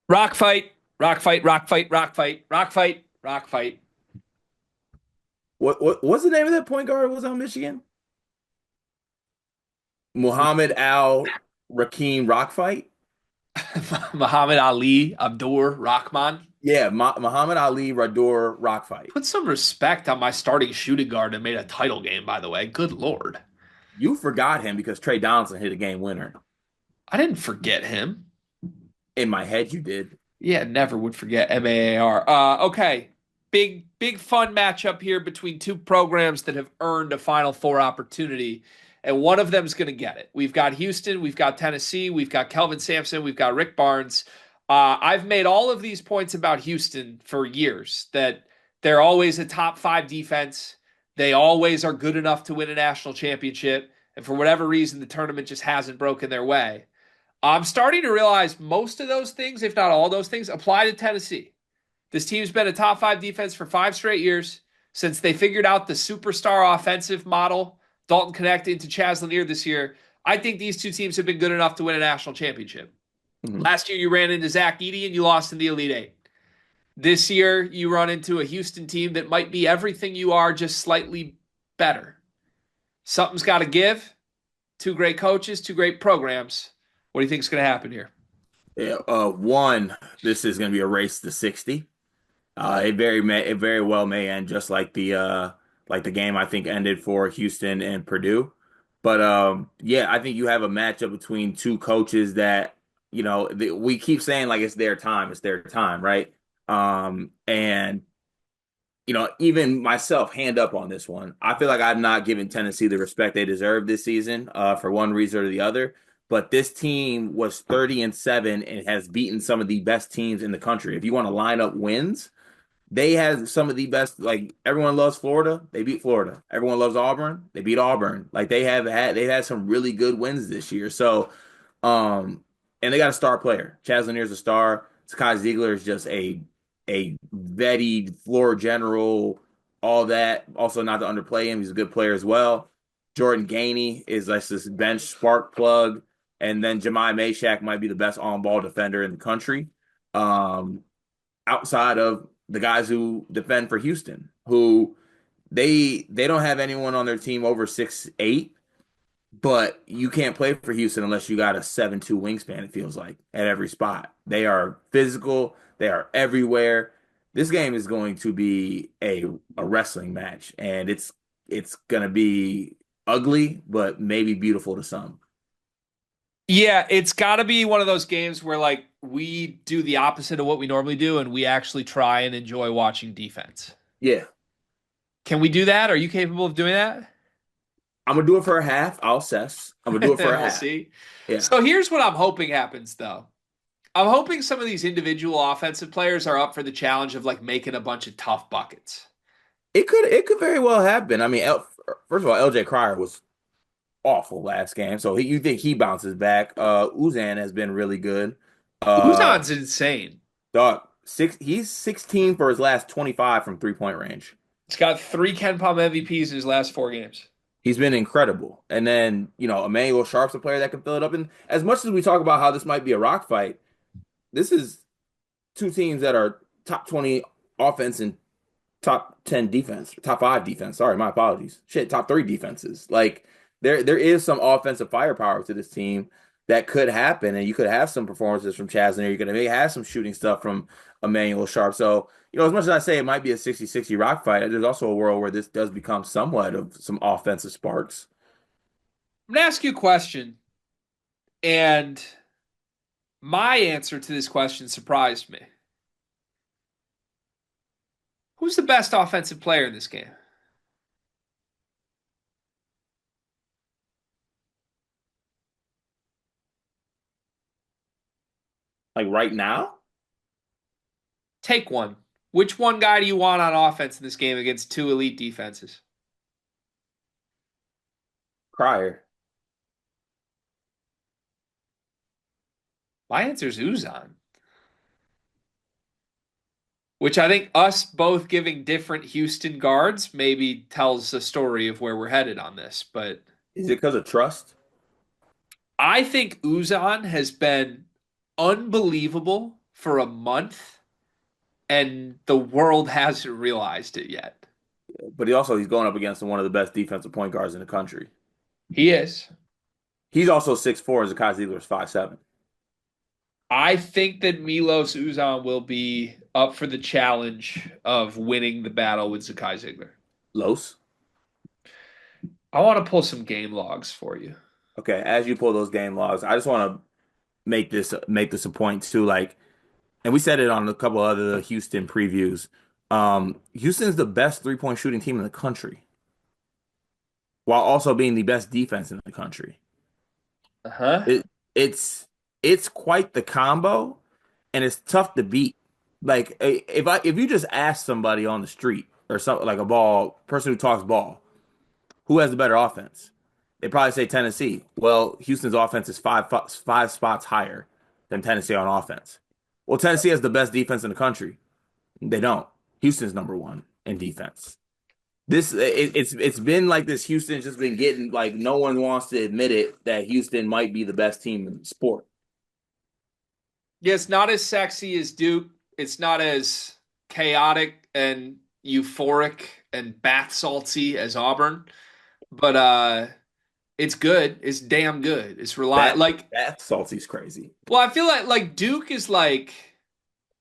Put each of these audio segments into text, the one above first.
Rock fight, rock fight, rock fight, rock fight, rock fight, rock fight. What's the name of that point guard who was on Michigan? Muhammad Al Rakeem Rockfight? Muhammad Ali, Abdur Rahman. Yeah, Muhammad Ali Rador Rockfight. Put some respect on my starting shooting guard and made a title game, by the way. Good Lord. You forgot him because Trey Donaldson hit a game winner. I didn't forget him. In my head, you did. Yeah, never would forget MAAR. Okay. Big fun matchup here between two programs that have earned a Final Four opportunity, and one of them is going to get it. We've got Houston, we've got Tennessee, we've got Kelvin Sampson, we've got Rick Barnes. I've made all of these points about Houston for years that they're always a top five defense. They always are good enough to win a national championship. And for whatever reason, the tournament just hasn't broken their way. I'm starting to realize most of those things, if not all those things, apply to Tennessee. This team's been a top five defense for 5 straight years since they figured out the superstar offensive model, Dalton Connect into Chaz Lanier this year. I think these two teams have been good enough to win a national championship. Mhm. Last year, you ran into Zach Edey and you lost in the Elite Eight. This year, you run into a Houston team that might be everything you are, just slightly better. Something's got to give. Two great coaches, two great programs. What do you think is going to happen here? Yeah, one, this is going to be a race to 60. It very well may end just like the game I think ended for Houston and Purdue. But yeah, I think you have a matchup between two coaches that we keep saying like it's their time, right? And even myself, hand up on this one. I feel like I've not given Tennessee the respect they deserve this season, for one reason or the other. But this team was 30-7 and has beaten some of the best teams in the country. If you want to line up wins, they had some of the best. Like everyone loves Florida, they beat Florida. Everyone loves Auburn, they beat Auburn. Like they've had some really good wins this year. So, and they got a star player. Chaz Lanier's a star. Sky Ziegler is just a vetted floor general, all that. Also, not to underplay him, he's a good player as well. Jordan Gainey is like this bench spark plug, and then Jemai Meshack might be the best on-ball defender in the country. Um, Outside of the guys who defend for Houston, who they don't have anyone on their team over 6'8", but you can't play for Houston unless you got a 7'2" wingspan, it feels like, at every spot. They are physical, they are everywhere. This game is going to be a wrestling match, and it's gonna be ugly, but maybe beautiful to some. Yeah, it's got to be one of those games where like we do the opposite of what we normally do and we actually try and enjoy watching defense. Yeah. Can we do that? Are you capable of doing that? I'm gonna do it for a half. I'll assess. I'm gonna do it for a We'll half. see. Yeah. So here's what I'm hoping happens though. I'm hoping some of these individual offensive players are up for the challenge of like making a bunch of tough buckets. It could very well happen. I mean, first of all, LJ Cryer was awful last game, so you think he bounces back. Uzan has been really good. Uh, Uzan's insane. Dog, he's 16 for his last 25 from 3-point range. He's got three Ken Palm MVPs in his last 4 games. He's been incredible. And then, Emmanuel Sharp's a player that can fill it up. And as much as we talk about how this might be a rock fight, this is two teams that are top 20 offense and top 10 defense, top five defense. Sorry, my apologies. Shit, top three defenses. Like there is some offensive firepower to this team that could happen, and you could have some performances from Chaz in there. You're gonna maybe have some shooting stuff from Emmanuel Sharp. So, as much as I say it might be a 60-60 rock fight, there's also a world where this does become somewhat of some offensive sparks. I'm gonna ask you a question, and my answer to this question surprised me. Who's the best offensive player in this game? Like right now, Take one. Which one guy do you want on offense in this game against two elite defenses? Crier. My answer is Uzan, which I think us both giving different Houston guards maybe tells a story of where we're headed on this. But Is it because of trust? I think Uzan has been unbelievable for a month, and the world hasn't realized it yet. But he's going up against one of the best defensive point guards in the country. He is. He's also 6'4", as Zakai Ziegler is 5'7". I think that Milos Uzan will be up for the challenge of winning the battle with Zakai Ziegler. Los. I want to pull some game logs for you. Okay, as you pull those game logs, I just want to make this a point too. Like, and we said it on a couple other Houston previews. Houston's the best 3-point shooting team in the country, while also being the best defense in the country. Uh-huh. It it's it's quite the combo, and it's tough to beat. Like if you just ask somebody on the street or something like a person who talks ball, who has the better offense? They probably say Tennessee. Well, Houston's offense is five spots higher than Tennessee on offense. Well, Tennessee has the best defense in the country. They don't. Houston's number one in defense. It's been like this. Houston's just been getting like no one wants to admit it that Houston might be the best team in the sport. Yeah, it's not as sexy as Duke. It's not as chaotic and euphoric and bath salty as Auburn, but it's good. It's damn good. It's reliable. That Like, that Salty's crazy. well, I feel like Duke is like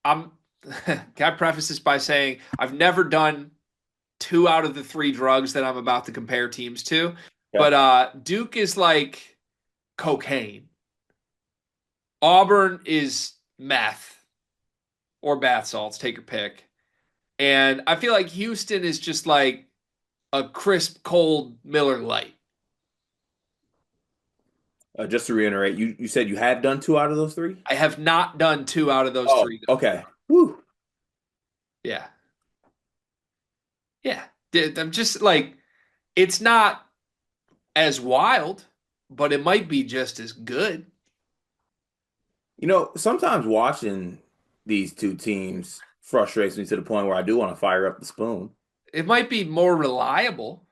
I'm. Can I preface this by saying I've never done two out of the three drugs that I'm about to compare teams to, Okay. but Duke is like cocaine. Auburn is meth or bath salts, take your pick. And I feel like Houston is just like a crisp, cold Miller Lite. Just to reiterate, you said you have done two out of those three? I have not done two out of those Oh, three, though. okay. Woo. Yeah. Yeah. I'm just like, it's not as wild, but it might be just as good. Sometimes watching these two teams frustrates me to the point where I do want to fire up the spoon. It might be more reliable.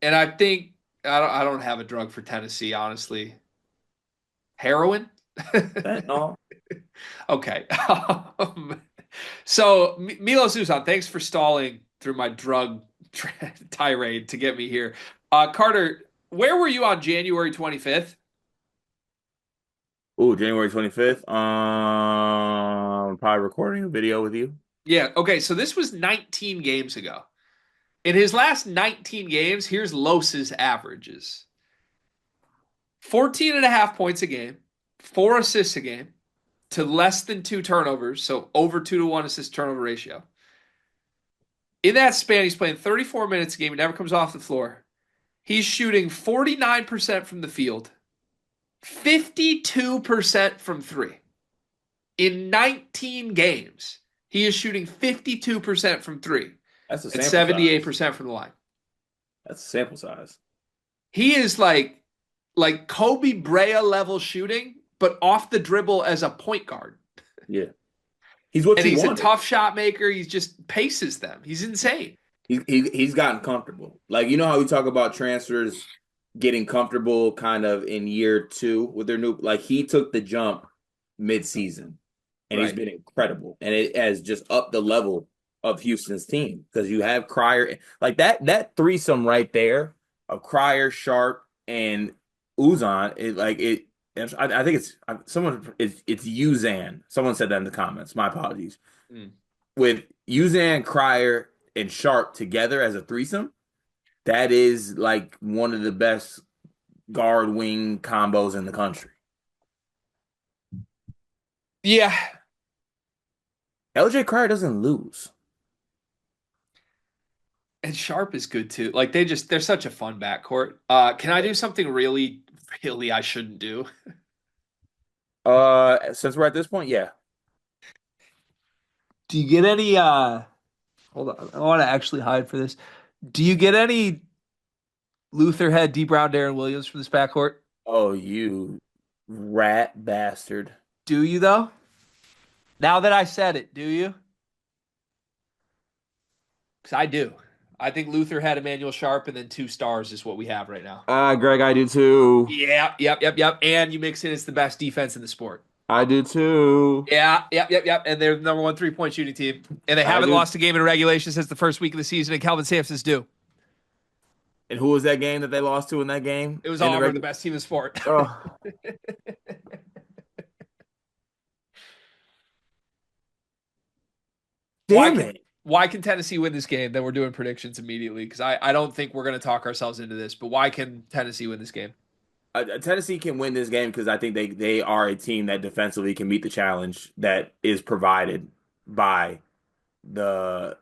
And I think I don't have a drug for Tennessee, honestly. Heroin? Fentanyl. Okay. So Milos Uzan, thanks for stalling through my drug tirade to get me here. Carter, where were you on January 25th? Ooh, January 25th. Probably recording a video with you. Yeah, okay, so this was 19 games ago. In his last 19 games, here's Los's averages. 14 and a half points a game, 4 assists a game, to less than 2 turnovers, so over 2-to-1 assist turnover ratio. In that span, he's playing 34 minutes a game. He never comes off the floor. He's shooting 49% from the field, 52% from three. In 19 games, he is shooting 52% from three That's a and sample size. 78% from the line. That's a sample size. He is like Kobe Brea level shooting, but off the dribble as a point guard. Yeah. He's what And you he's a wanted. tough shot maker. He just paces them. He's insane. He's gotten comfortable. Like, how we talk about transfers getting comfortable kind of in year two with their new, like he took the jump mid-season and he's Right. been incredible. And it has just upped the level of Houston's team because you have Cryer, like that threesome right there of Cryer, Sharp, and Uzan. I think it's Uzan. Someone said that in the comments. My apologies. Mm. With Uzan, Cryer, and Sharp together as a threesome, that is like one of the best guard wing combos in the country. Yeah. LJ Cryer doesn't lose. And Sharp is good too. Like they're such a fun backcourt. Can I do something really, really I shouldn't do? Since we're at this point, yeah. Do you get any hold on, I want to actually hide for this. Do you get any Luther Head, D Brown, Darren Williams from this backcourt? Oh, you rat bastard. Do you though? Now that I said it, do you? Because I do. I think Luther had Emmanuel Sharp and then 2 stars is what we have right now. Greg, I do too. Yeah, yep. And you mix in it's the best defense in the sport. I do too. Yeah, yep, yep, yep. And they're the number one 3-point shooting team. And they I haven't do. lost a game in regulation since the first week of the season, and Kelvin Sampson's due. And who was that game that they lost to in that game It was in the Auburn, the regular? best team in sport. Oh, Why damn can it. why can Tennessee win this game? Then we're doing predictions immediately because I don't think we're going to talk ourselves into this. But why can Tennessee win this game? Tennessee can win this game because I think they are a team that defensively can meet the challenge that is provided by the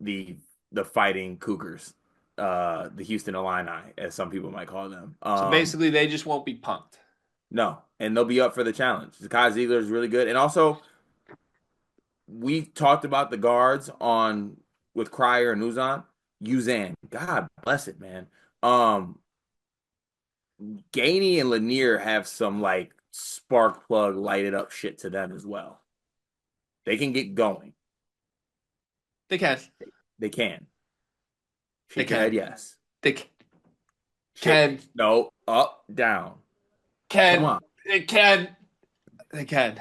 the the fighting Cougars, the Houston Illini, as some people might call them. So basically, they just won't be punked. No, and they'll be up for the challenge. Zakai Ziegler is really good, and also we talked about the guards on with Cryer and Uzan. God bless it, man. Um, Gainey and Lanier have some like spark plug lighted up shit to them as well. They can get going. They can. They can. They Shake your can. head, yes. They Shake. can. No, up, down. Come Can. on. They can. They can.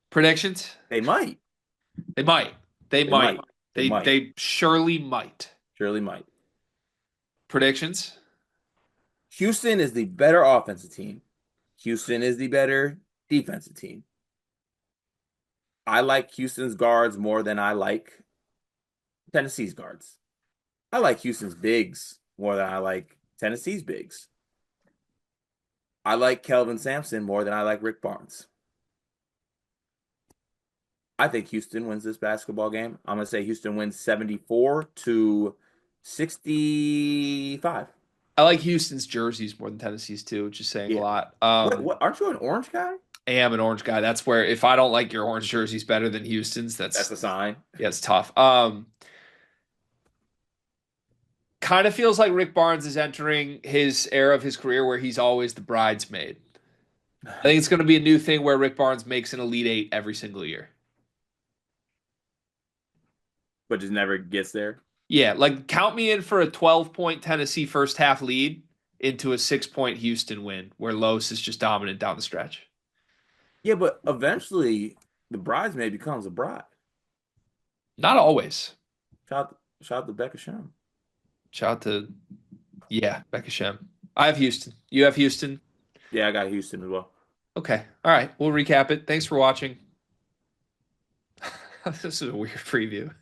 Predictions? They might. They might. They They might. might. They They might. they surely might. Surely might. Predictions? Houston is the better offensive team. Houston is the better defensive team. I like Houston's guards more than I like Tennessee's guards. I like Houston's bigs more than I like Tennessee's bigs. I like Kelvin Sampson more than I like Rick Barnes. I think Houston wins this basketball game. I'm going to say Houston wins 74 to 65. I like Houston's jerseys more than Tennessee's too, which is saying a Yeah. lot. What aren't you an orange guy? I am an orange guy. That's where if I don't like your orange jerseys better than Houston's, That's that's a sign. yeah, it's tough. Kind of feels like Rick Barnes is entering his era of his career where he's always the bridesmaid. I think it's going to be a new thing where Rick Barnes makes an Elite Eight every single year. But just never gets there. Yeah, like count me in for a 12-point Tennessee first half lead into a 6-point Houston win where Los is just dominant down the stretch. Yeah, but eventually the bridesmaid becomes a bride. Not always. Shout out to Becca Shem. Shout out to, yeah, Becca Shem. I have Houston. You have Houston. Yeah, I got Houston as well. Okay. All right. We'll recap it. Thanks for watching. This is a weird preview.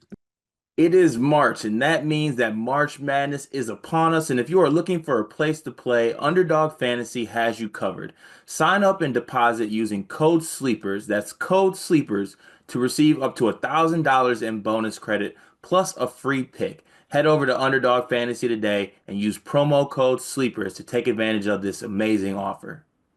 It is March, and that means that March Madness is upon us. And if you are looking for a place to play, Underdog Fantasy has you covered. Sign up and deposit using code SLEEPERS, that's code SLEEPERS, to receive up to $1,000 in bonus credit plus a free pick. Head over to Underdog Fantasy today and use promo code SLEEPERS to take advantage of this amazing offer.